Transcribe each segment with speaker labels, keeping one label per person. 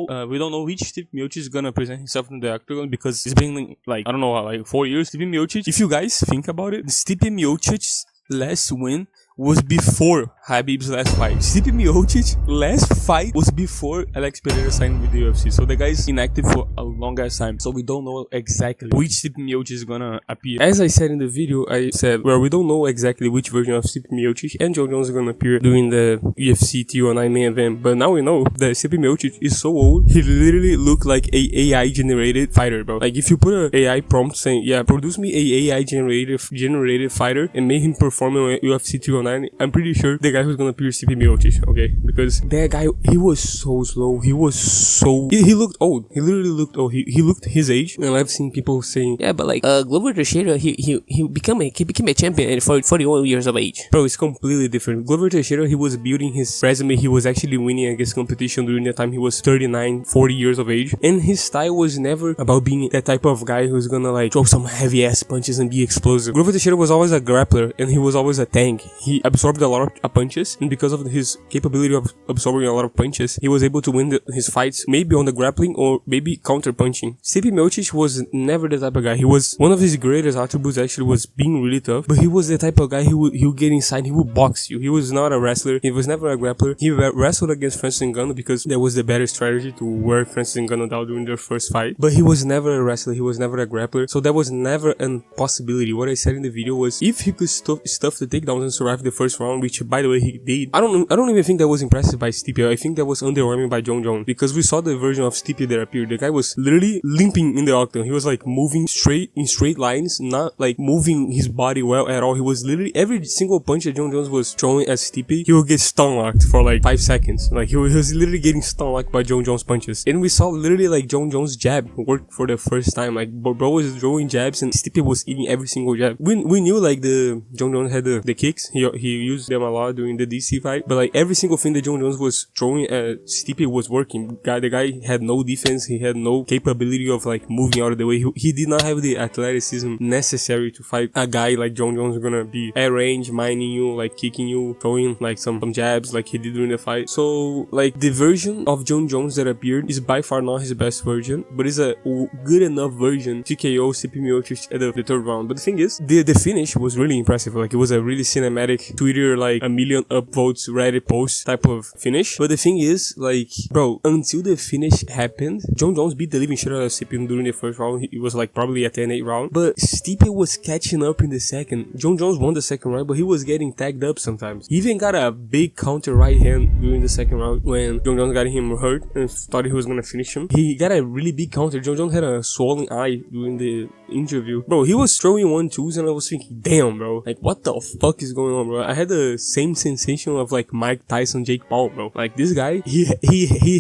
Speaker 1: We don't know which Stipe Miocic is gonna present himself in the octagon because it's been like, I don't know, like 4 years. Stipe Miocic, if you guys think about it, Stipe Miocic's last win was before Khabib's last fight. Stipe Miocic last fight was before Alex Pereira signed with the UFC. So the guy's inactive for a long ass time. So we don't know exactly which Stipe Miocic is gonna appear. As I said in the video, I said, well, we don't know exactly which version of Stipe Miocic and Jon Jones is gonna appear during the UFC T09 main event. But now we know that Stipe Miocic is so old, he literally looked like a AI generated fighter, bro. Like if you put a AI prompt saying, yeah, produce me a AI generated fighter and make him perform in UFC T09, I'm pretty sure the guy who's gonna appear Stipe Miocic, okay? Because that guy, he was so slow. He was so... He looked old. He literally looked old. He looked his age. And I've seen people saying, yeah, but like, Glover Teixeira, he became a champion at 41 years of age. Bro, it's completely different. Glover Teixeira, he was building his resume. He was actually winning against competition during the time he was 39, 40 years of age. And his style was never about being that type of guy who's gonna like throw some heavy ass punches and be explosive. Glover Teixeira was always a grappler and he was always a tank. He absorbed a lot of punches, and because of his capability of absorbing a lot of punches, he was able to win his fights maybe on the grappling or maybe counter punching. Stipe Miocic was never the type of guy. He was one of his greatest attributes actually was being really tough, but he was the type of guy he would get inside, he would box you. He was not a wrestler. He was never a grappler. He wrestled against Francis Ngannou because that was the better strategy to wear Francis Ngannou down during their first fight, but he was never a wrestler. He was never a grappler, so that was never a possibility. What I said in the video was if he could stuff the takedowns and survive the first round, which by the way he did. I don't even think that was impressive by Stipe. I think that was underwhelming by Jon Jones, because we saw the version of Stipe that appeared. The guy was literally limping in the octagon. He was like moving in straight lines, not like moving his body well at all. He was literally, every single punch that Jon Jones was throwing at Stipe, he would get stun locked for like 5 seconds. Like he was literally getting stun locked by Jon Jones punches. And we saw literally like Jon Jones jab work for the first time. Like bro was throwing jabs and Stipe was eating every single jab. We knew like Jon Jones had the kicks. He used them a lot during the DC fight, but like every single thing that Jon Jones was throwing at Stipe was working. The guy had no defense. He had no capability of like moving out of the way. He did not have the athleticism necessary to fight a guy like Jon Jones who's gonna be at range, mining you, like kicking you, throwing like some jabs like he did during the fight. So like the version of Jon Jones that appeared is by far not his best version, but it's a good enough version to KO Stipe Miocic at the third round. But the thing is, the finish was really impressive. Like it was a really cinematic Twitter, like a million upvotes Reddit post type of finish. But the thing is, like, bro, until the finish happened, Jon Jones beat the living shit out of Stipe during the first round. It was like probably a 10-8 round, but Stipe was catching up in the second. Jon Jones won the second round, but he was getting tagged up sometimes. He even got a big counter right hand during the second round when Jon Jones got him hurt and thought he was gonna finish him. He got a really big counter. Jon Jones had a swollen eye during the interview. Bro, he was throwing 1-2s and I was thinking, damn, bro, like what the fuck is going on, bro? I had the same sensation of like Mike Tyson, Jake Paul, bro. Like this guy, he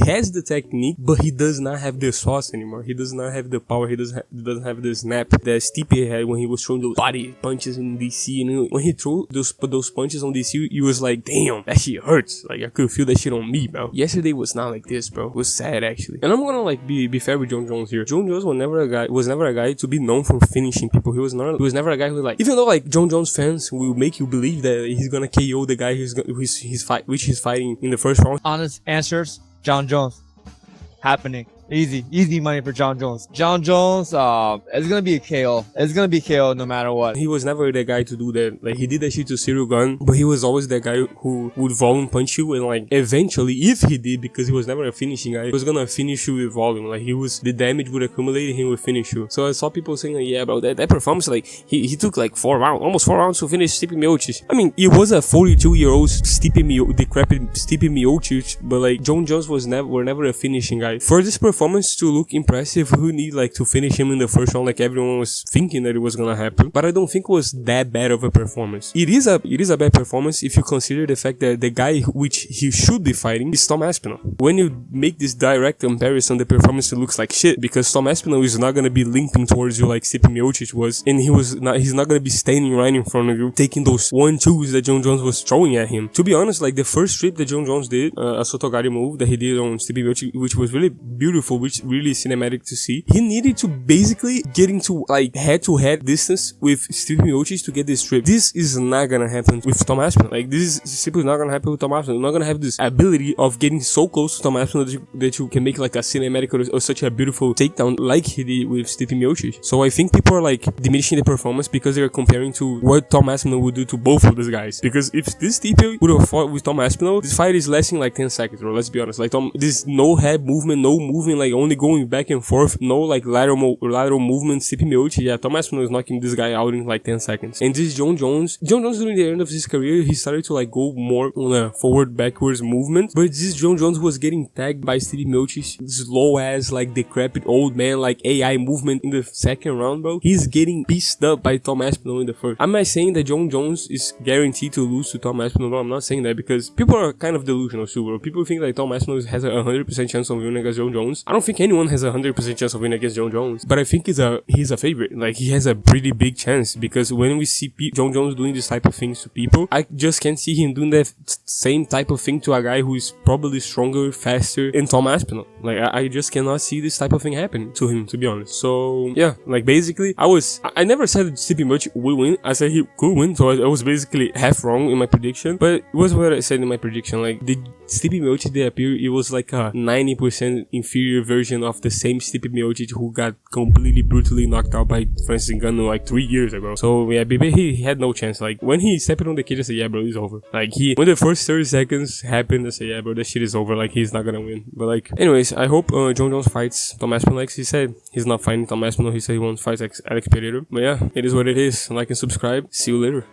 Speaker 1: has the technique, but he does not have the sauce anymore. He does not have the power. He doesn't have the snap that Stipe had when he was throwing those body punches in DC. And when he threw those punches on DC, he was like, damn, that shit hurts. Like I could feel that shit on me, bro. Yesterday was not like this, bro. It was sad actually. And I'm gonna like be fair with Jon Jones here. Jon Jones was never a guy to be known for finishing people. He was never a guy who like, even though like Jon Jones fans will make you believe that he's gonna KO the guy which he's fighting in the first round.
Speaker 2: Honest answers, Jon Jones. Happening. Easy money for Jon Jones. Jon Jones, it's gonna be a KO. It's gonna be KO no matter what.
Speaker 1: He was never the guy to do that. Like he did that shit to Cyril Gane, but he was always the guy who would volume punch you, and like eventually, if he did, because he was never a finishing guy, he was gonna finish you with volume. Like the damage would accumulate and he would finish you. So I saw people saying like, yeah, bro, that performance, like he took like almost 4 rounds to finish Stipe Miocic. I mean, it was a 42-year-old decrepit Stipe Miocic, but like Jon Jones were never a finishing guy. For this performance to look impressive, we need like to finish him in the first round, like everyone was thinking that it was gonna happen. But I don't think it was that bad of a performance. It is a bad performance if you consider the fact that the guy which he should be fighting is Tom Aspinall. When you make this direct comparison, the performance looks like shit, because Tom Aspinall is not gonna be limping towards you like Stipe Miocic was, and he's not gonna be standing right in front of you taking those 1-2s that Jon Jones was throwing at him. To be honest, like the first strip that Jon Jones did, a Sotogari move that he did on Stipe Miocic, which was really beautiful beautiful, really cinematic to see. He needed to basically get into like head-to-head distance with Stipe Miocic to get this trip. This is not gonna happen with Tom Aspinall. Like, this is simply not gonna happen with Tom Aspinall. You're not gonna have this ability of getting so close to Tom Aspinall that you can make like a cinematic or such a beautiful takedown like he did with Stipe Miocic. So I think people are like diminishing the performance because they're comparing to what Tom Aspinall would do to both of these guys. Because if this Stipe would have fought with Tom Aspinall, this fight is lasting like 10 seconds, bro. Let's be honest. Like, this no head movement, no movement, like only going back and forth, no like lateral movement. Stipe Miocic, yeah, Tom Aspinall is knocking this guy out in like 10 seconds. And this Jon Jones during the end of his career, he started to like go more on a forward backwards movement. But this Jon Jones was getting tagged by Stipe Miocic, slow ass like decrepit old man like AI movement in the second round, bro. He's getting pieced up by Tom Aspinall in the first. I'm not saying that Jon Jones is guaranteed to lose to Tom Aspinall. No, I'm not saying that, because people are kind of delusional too, bro. People think that Tom Aspinall has a 100% chance of winning against Jon Jones. I don't think anyone has a 100% chance of winning against Jon Jones, but I think he's a favorite. Like, he has a pretty big chance, because when we see Jon Jones doing this type of things to people, I just can't see him doing that same type of thing to a guy who is probably stronger, faster than Tom Aspinall. Like, I just cannot see this type of thing happening to him, to be honest. So yeah, like, basically I never said that Stipe Miocic would win. I said he could win, so I was basically half wrong in my prediction, but it was what I said in my prediction. Like, the Stipe Miocic that appeared, it was like a 90% inferior version of the same Stipe Miocic who got completely brutally knocked out by Francis Ngannou like 3 years ago. So yeah, baby, he had no chance. Like, when he stepped on the cage, I said, yeah, bro, it's over. Like, when the first 30 seconds happened, I said, yeah, bro, that shit is over. Like, he's not gonna win. But like, anyways, I hope Jon Jones fights Tom Aspinall. Like he said, he's not fighting Tom Aspinall. He said he won't fight Alex Pereira. But yeah, it is what it is. Like and subscribe. See you later.